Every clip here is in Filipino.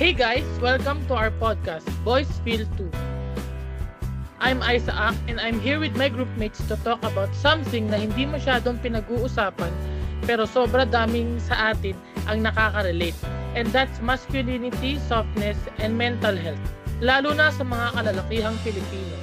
Hey guys, welcome to our podcast, Boys Feel 2. I'm Isaac and I'm here with my groupmates to talk about something na hindi masyadong pinag-uusapan pero sobra daming sa atin ang nakaka-relate. And that's masculinity, softness, and mental health. Lalo na sa mga kalalakihang Pilipino.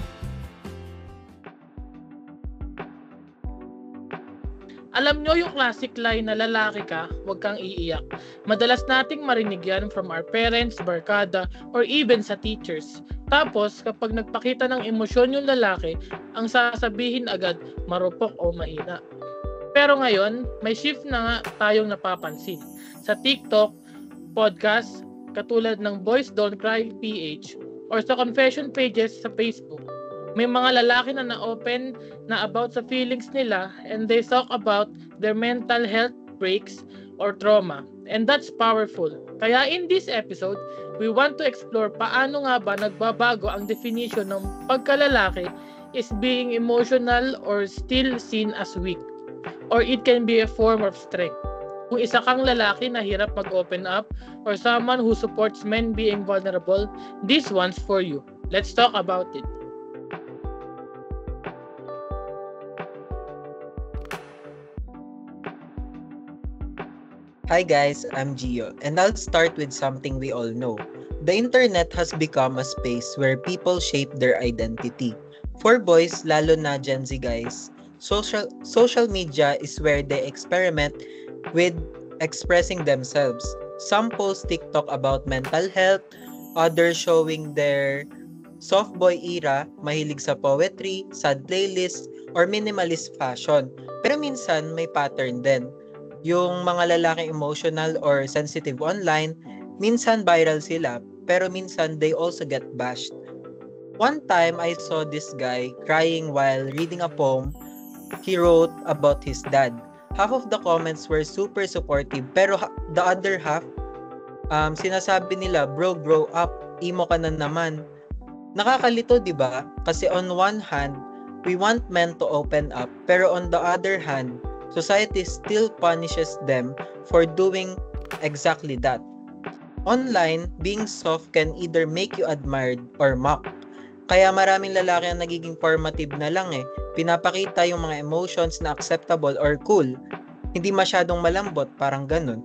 Alam nyo yung classic line na lalaki ka, huwag kang iiyak. Madalas nating marinig yan from our parents, barkada, or even sa teachers. Tapos, kapag nagpakita ng emosyon yung lalaki, ang sasabihin agad, marupok o mahina. Pero ngayon, may shift na nga tayong napapansin. Sa TikTok, podcast, katulad ng Boys Don't Cry PH, or sa confession pages sa Facebook, may mga lalaki na na-open na about sa feelings nila and they talk about their mental health breaks or trauma. And that's powerful. Kaya in this episode, we want to explore paano nga ba nagbabago ang definition ng pagkalalaki is being emotional or still seen as weak. Or it can be a form of strength. Kung isa kang lalaki na hirap mag-open up or someone who supports men being vulnerable, this one's for you. Let's talk about it. Hi guys, I'm Gio, and I'll start with something we all know. The internet has become a space where people shape their identity. For boys, lalo na Gen Z guys, social media is where they experiment with expressing themselves. Some post TikTok about mental health, others showing their soft boy era, mahilig sa poetry, sad playlists, or minimalist fashion. Pero minsan may pattern din. Yung mga lalaking emotional or sensitive online, minsan viral sila, pero minsan they also get bashed. One time, I saw this guy crying while reading a poem he wrote about his dad. Half of the comments were super supportive, pero the other half, sinasabi nila, bro, grow up, emo ka na naman. Nakakalito, di ba? Kasi on one hand, we want men to open up, pero on the other hand, society still punishes them for doing exactly that. Online, being soft can either make you admired or mocked. Kaya maraming lalaki ang nagiging formative na lang eh. Pinapakita yung mga emotions na acceptable or cool. Hindi masyadong malambot, parang ganun.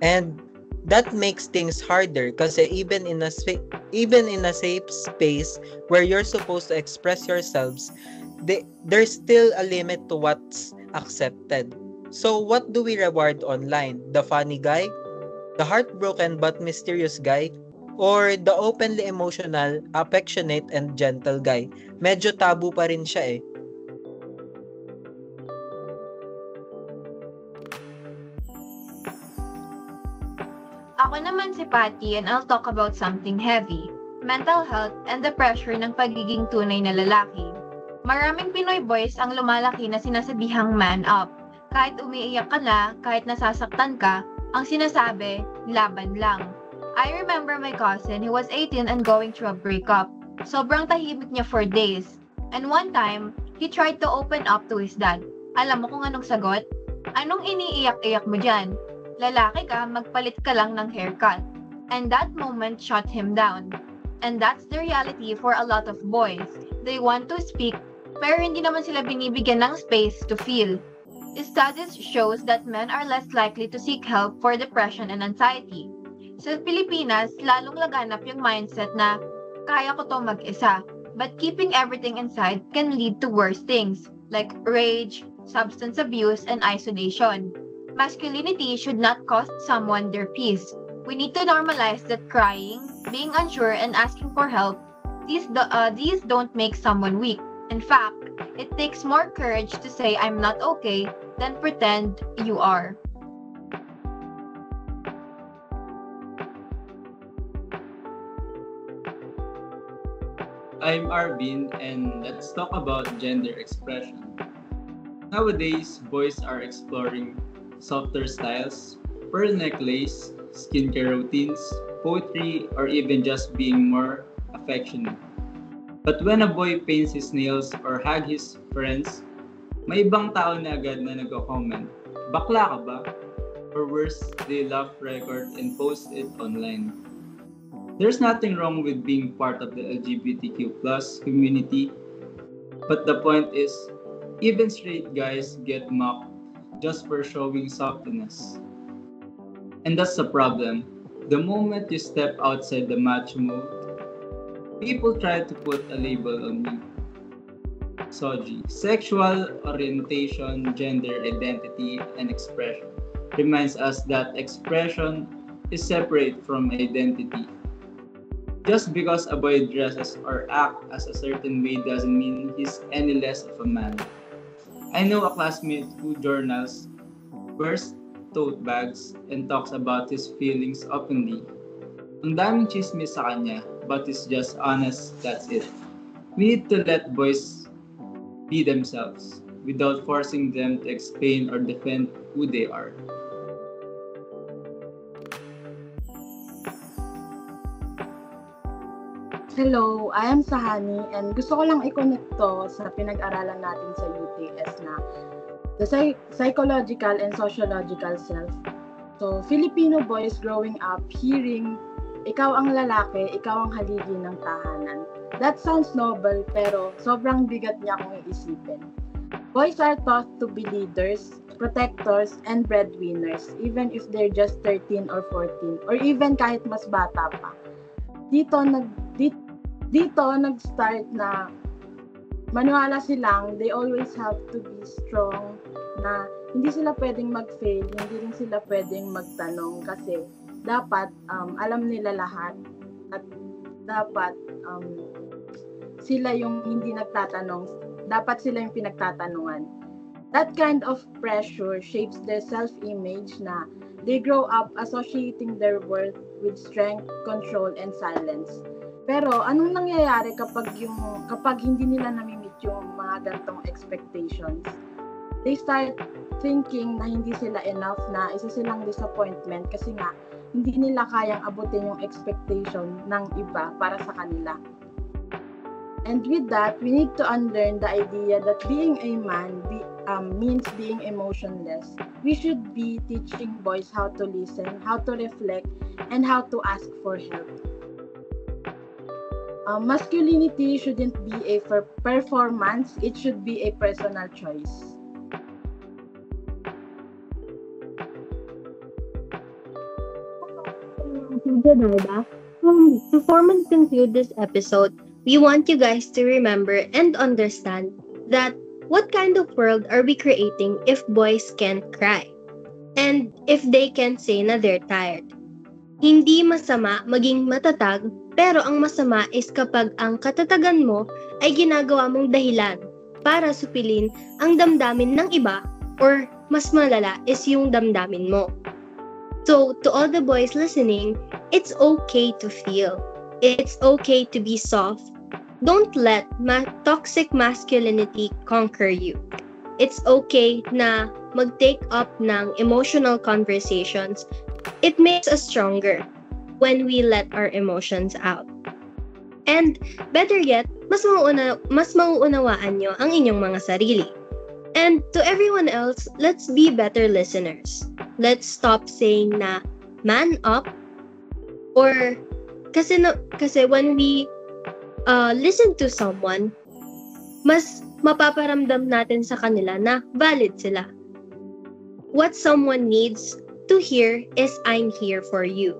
And that makes things harder kasi even in a safe space where you're supposed to express yourselves, there's still a limit to what's accepted. So what do we reward online? The funny guy? The heartbroken but mysterious guy? Or the openly emotional, affectionate, and gentle guy? Medyo tabu pa rin siya eh. Ako naman si Patty and I'll talk about something heavy. Mental health and the pressure ng pagiging tunay na lalaki. Maraming Pinoy boys ang lumalaki na sinasabihang man up. Kahit umiiyak ka na, kahit nasasaktan ka, ang sinasabi, laban lang. I remember my cousin who was 18 and going through a breakup. Sobrang tahimik niya for days. And one time, he tried to open up to his dad. Alam mo kung anong sagot? Anong iniiyak-iyak mo dyan? Lalaki ka, magpalit ka lang ng haircut. And that moment shut him down. And that's the reality for a lot of boys. They want to speak, pero hindi naman sila binibigyan ng space to feel. Studies shows that men are less likely to seek help for depression and anxiety. Sa Pilipinas, lalong laganap yung mindset na, kaya ko to mag-isa. But keeping everything inside can lead to worse things, like rage, substance abuse, and isolation. Masculinity should not cost someone their peace. We need to normalize that crying, being unsure, and asking for help, these don't make someone weak. In fact, it takes more courage to say I'm not okay than pretend you are. I'm Arvin and let's talk about gender expression. Nowadays, boys are exploring softer styles, pearl necklace, skincare routines, poetry, or even just being more affectionate. But when a boy paints his nails or hug his friends, may ibang tao na agad na nagko-comment, bakla ka ba? Or worse, they laugh record and post it online. There's nothing wrong with being part of the LGBTQ plus community, but the point is, even straight guys get mocked just for showing softness. And that's the problem. The moment you step outside the macho mode, people try to put a label on you. Soji, sexual orientation, gender identity, and expression reminds us that expression is separate from identity. Just because a boy dresses or acts as a certain way doesn't mean he's any less of a man. I know a classmate who journals, wears tote bags, and talks about his feelings openly. Ang daming chismis sa kanya, but he's just honest, that's it. We need to let boys be themselves without forcing them to explain or defend who they are. Hello, I am Sahani and gusto ko lang i-connect to sa pinag-aralan natin sa UTS na the psychological and sociological self. So, Filipino boys growing up hearing, ikaw ang lalaki, ikaw ang haligi ng tahanan. That sounds noble pero sobrang bigat niya kung iisipin. Boys are taught to be leaders, protectors, and breadwinners even if they're just 13 or 14 or even kahit mas bata pa. Dito nag-start na maniwala silang they always have to be strong, na hindi sila pwedeng mag-fail, hindi rin sila pwedeng magtanong kasi dapat alam nila lahat at dapat sila yung hindi nagtatanong, dapat sila yung pinagtatanungan. That kind of pressure shapes their self-image na they grow up associating their worth with strength, control, and silence. Pero anong nangyayari kapag hindi nila nami-meet yung mga gantong expectations? They start thinking na hindi sila enough, na isa silang disappointment kasi nga hindi nila kayang abutin yung expectation ng iba para sa kanila. And with that, we need to unlearn the idea that being a man means being emotionless. We should be teaching boys how to listen, how to reflect, and how to ask for help. Masculinity shouldn't be a performance, it should be a personal choice. Before we conclude this episode, we want you guys to remember and understand that what kind of world are we creating if boys can't cry? And if they can say na they're tired? Hindi masama maging matatag, pero ang masama is kapag ang katatagan mo ay ginagawa mong dahilan para supilin ang damdamin ng iba, or mas malala is yung damdamin mo. So, to all the boys listening, it's okay to feel. It's okay to be soft. Don't let toxic masculinity conquer you. It's okay na mag-take up ng emotional conversations. It makes us stronger when we let our emotions out. And better yet, mas mauunawaan nyo ang inyong mga sarili. And to everyone else, let's be better listeners. Let's stop saying na man up, or kasi when we listen to someone, mas mapaparamdam natin sa kanila na valid sila. What someone needs to hear is I'm here for you.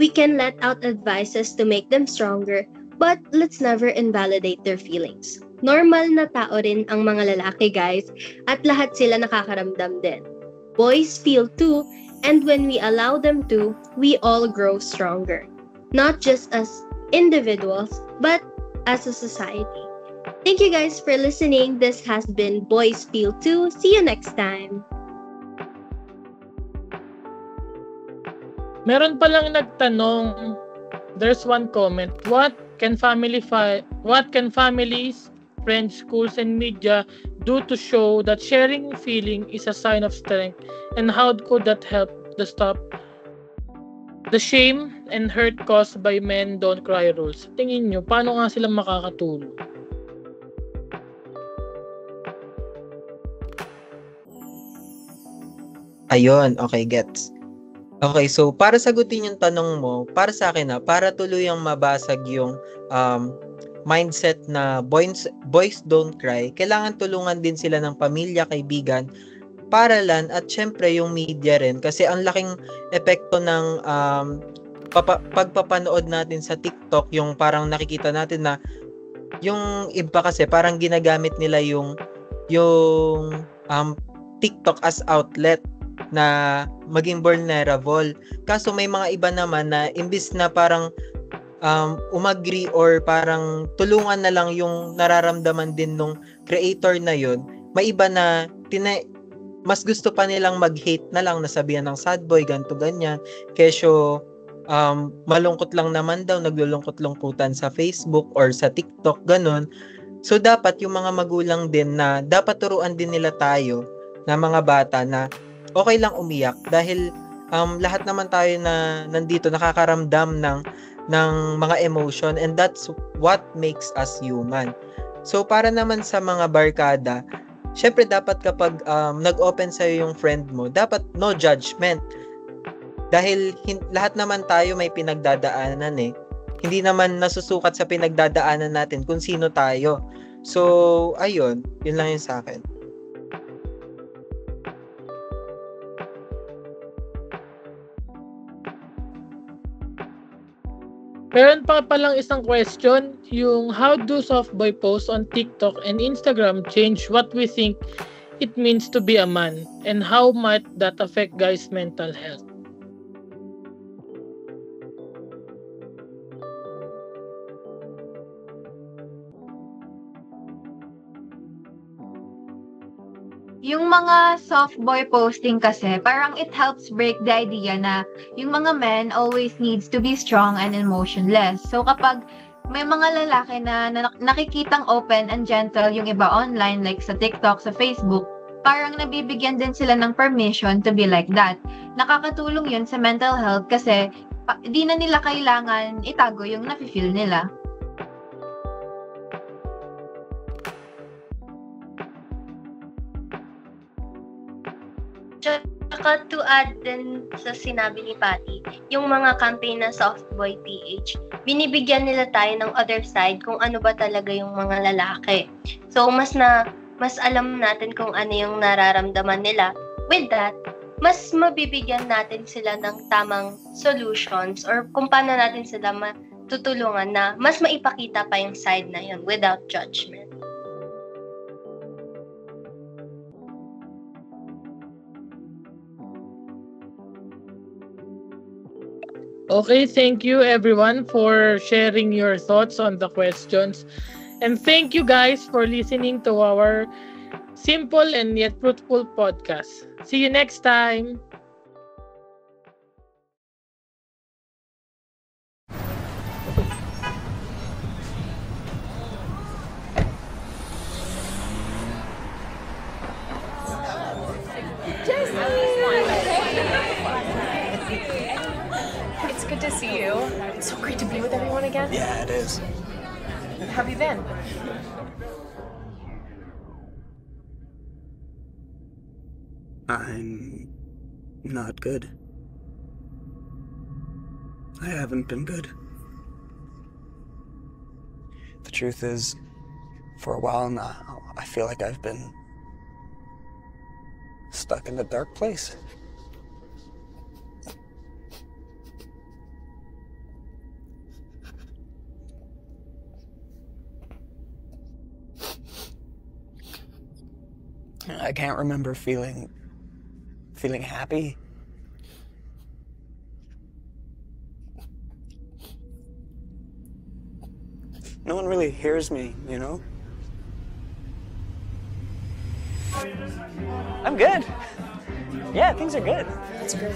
We can let out advices to make them stronger, but let's never invalidate their feelings. Normal na tao rin ang mga lalaki, guys, at lahat sila nakakaramdam din. Boys feel too, and when we allow them to, we all grow stronger. Not just as individuals, but as a society. Thank you guys for listening. This has been Boys Feel Too. See you next time. Meron palang nagtanong, there's one comment, what can families, friends, schools, and media do to show that sharing feeling is a sign of strength, and how could that help to stop the shame and hurt caused by men don't cry rules? Tingin nyo, paano nga sila makakatulong? Ayun, okay, gets. Okay, so para sagutin yung tanong mo, para sa akin para tuluyang mabasag yung mindset na boys don't cry, kailangan tulungan din sila ng pamilya, kaibigan, paaralan at syempre yung media rin kasi ang laking epekto ng pagpapanood natin sa TikTok, yung parang nakikita natin na yung iba kasi parang ginagamit nila yung TikTok as outlet na maging vulnerable. Kaso may mga iba naman na imbis na parang umagri or parang tulungan na lang yung nararamdaman din nung creator na yun, may iba na mas gusto pa nilang mag-hate na lang, nasabihan ng sad boy, ganto ganyan. Kesyo malungkot lang naman daw, naglulungkot-lungkutan sa Facebook or sa TikTok, ganun. So dapat yung mga magulang din na dapat turuan din nila tayo na mga bata na okay lang umiyak dahil lahat naman tayo na nandito nakakaramdam ng mga emotion, and that's what makes us human. So para naman sa mga barkada, syempre dapat kapag nag-open sa'yo yung friend mo, dapat no judgment. Dahil lahat naman tayo may pinagdadaanan eh. Hindi naman nasusukat sa pinagdadaanan natin kung sino tayo. So, ayun. Yun lang yung sa akin. Meron pa palang isang question, yung how do soft boy posts on TikTok and Instagram change what we think it means to be a man, and how might that affect guys' mental health? Yung mga soft boy posting kasi, parang it helps break the idea na yung mga men always needs to be strong and emotionless. So kapag may mga lalaki na nakikitang open and gentle yung iba online, like sa TikTok, sa Facebook, parang nabibigyan din sila ng permission to be like that. Nakakatulong yun sa mental health kasi di na nila kailangan itago yung nafe-feel nila. Tsaka to add din sa sinabi ni Patty, yung mga campaign na Softboy PH, binibigyan nila tayo ng other side kung ano ba talaga yung mga lalaki. So mas alam natin kung ano yung nararamdaman nila. With that, mas mabibigyan natin sila ng tamang solutions or kung paano natin sila matutulungan na mas maipakita pa yung side na yun without judgment. Okay, thank you everyone for sharing your thoughts on the questions. And thank you guys for listening to our simple and yet fruitful podcast. See you next time. It's good to see you. It's so great to be with everyone again. Yeah, it is. How have you been? I'm not good. I haven't been good. The truth is, for a while now, I feel like I've been stuck in a dark place. I can't remember feeling happy. No one really hears me, you know? I'm good. Yeah, things are good. That's great.